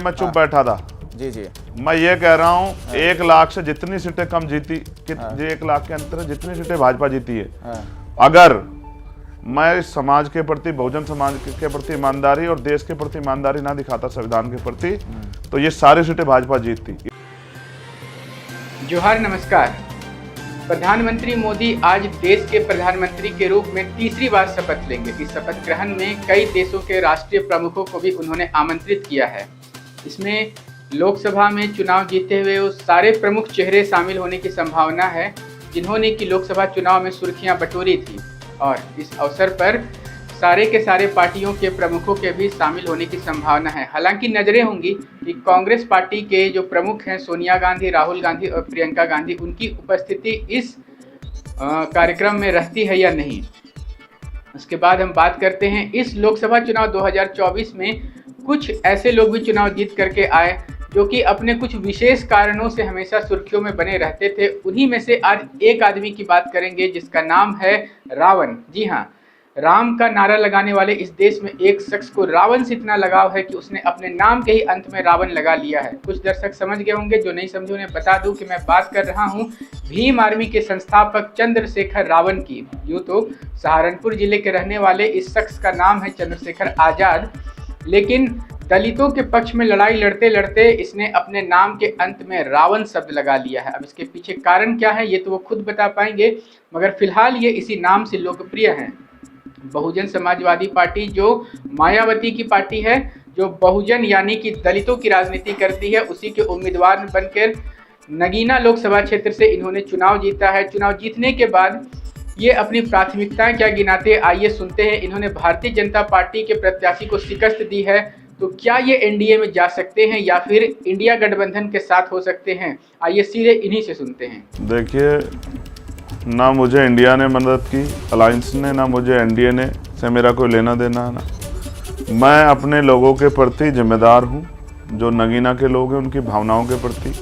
मैं चुप बैठा था। जी जी। मैं ये कह रहा हूँ 1 लाख से जितनी सीटें कम जीती, 1 लाख के अंतर जितनी सीटें भाजपा जीती है, अगर मैं इस समाज के प्रति, बहुजन समाज के प्रति ईमानदारी और देश के प्रति ईमानदारी ना दिखाता, संविधान के प्रति, तो ये सारी सीटें भाजपा जीतती। जोहार, नमस्कार। प्रधानमंत्री मोदी आज देश के प्रधानमंत्री के रूप में तीसरी बार शपथ लेंगे। इस शपथ ग्रहण में कई देशों के राष्ट्रीय प्रमुखों को भी उन्होंने आमंत्रित किया है। इसमें लोकसभा में चुनाव जीते हुए वो सारे प्रमुख चेहरे शामिल होने की संभावना है जिन्होंने कि लोकसभा चुनाव में सुर्खियां बटोरी थी, और इस अवसर पर सारे के सारे पार्टियों के प्रमुखों के भी शामिल होने की संभावना है। हालांकि नजरें होंगी कि कांग्रेस पार्टी के जो प्रमुख हैं सोनिया गांधी, राहुल गांधी और प्रियंका गांधी, उनकी उपस्थिति इस कार्यक्रम में रहती है या नहीं। उसके बाद हम बात करते हैं इस लोकसभा चुनाव 2024 में कुछ ऐसे लोग भी चुनाव जीत करके आए जो कि अपने कुछ विशेष कारणों से हमेशा सुर्खियों में बने रहते थे। उन्हीं में से आज एक आदमी की बात करेंगे जिसका नाम है रावण। जी हाँ, राम का नारा लगाने वाले इस देश में एक शख्स को रावण से इतना लगाव है कि उसने अपने नाम के ही अंत में रावण लगा लिया है। कुछ दर्शक समझ गए होंगे, जो नहीं समझे उन्हें बता दूं कि मैं बात कर रहा हूं भीम आर्मी के संस्थापक चंद्रशेखर रावण की। यूँ तो सहारनपुर जिले के रहने वाले इस शख्स का नाम है चंद्रशेखर आजाद, लेकिन दलितों के पक्ष में लड़ाई लड़ते लड़ते इसने अपने नाम के अंत में रावण शब्द लगा लिया है। अब इसके पीछे कारण क्या है ये तो वो खुद बता पाएंगे, मगर फिलहाल ये इसी नाम से लोकप्रिय हैं। बहुजन समाजवादी पार्टी जो मायावती की पार्टी है, जो बहुजन यानी कि दलितों की राजनीति करती है, उसी के उम्मीदवार बनकर नगीना लोकसभा क्षेत्र से इन्होंने चुनाव जीता है। चुनाव जीतने के बाद ये अपनी प्राथमिकताएं क्या गिनाते, आइए सुनते हैं। इन्होंने भारतीय जनता पार्टी के प्रत्याशी को शिकस्त दी है, तो क्या ये एनडीए में जा सकते हैं या फिर इंडिया गठबंधन के साथ हो सकते हैं? आइए सीधे इन्हीं से सुनते हैं। देखिए, ना मुझे इंडिया ने मदद की, अलायंस ने, ना मुझे एनडीए ने से मेरा कोई लेना देना है ना। मैं अपने लोगों के प्रति जिम्मेदार हूँ, जो नगीना के लोग हैं उनकी भावनाओं के प्रति।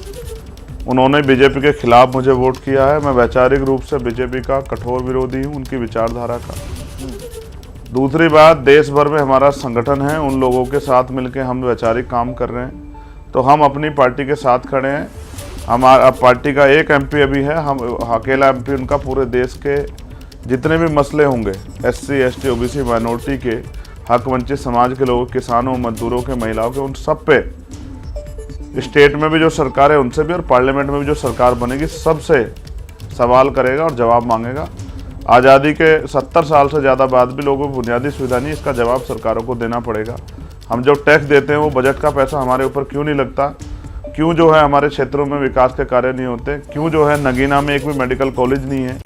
उन्होंने बीजेपी के खिलाफ मुझे वोट किया है। मैं वैचारिक रूप से बीजेपी का कठोर विरोधी हूँ, उनकी विचारधारा का। दूसरी बात, देश भर में हमारा संगठन है, उन लोगों के साथ मिलकर हम वैचारिक काम कर रहे हैं, तो हम अपनी पार्टी के साथ खड़े हैं। हमारा पार्टी का एक एमपी अभी है, हम अकेला एमपी उनका पूरे देश के जितने भी मसले होंगे, एससी, एसटी, ओबीसी, माइनॉरिटी के, हक वंचित समाज के लोगों, किसानों, मजदूरों के, महिलाओं के, उन सब पे स्टेट में भी जो सरकार है उनसे भी, और पार्लियामेंट में भी जो सरकार बनेगी सबसे सवाल करेगा और जवाब मांगेगा। आज़ादी के 70 साल से ज़्यादा बाद भी लोगों को बुनियादी सुविधा नहीं, इसका जवाब सरकारों को देना पड़ेगा। हम जो टैक्स देते हैं वो बजट का पैसा हमारे ऊपर क्यों नहीं लगता? क्यों जो है हमारे क्षेत्रों में विकास के कार्य नहीं होते? क्यों जो है नगीना में एक भी मेडिकल कॉलेज नहीं है?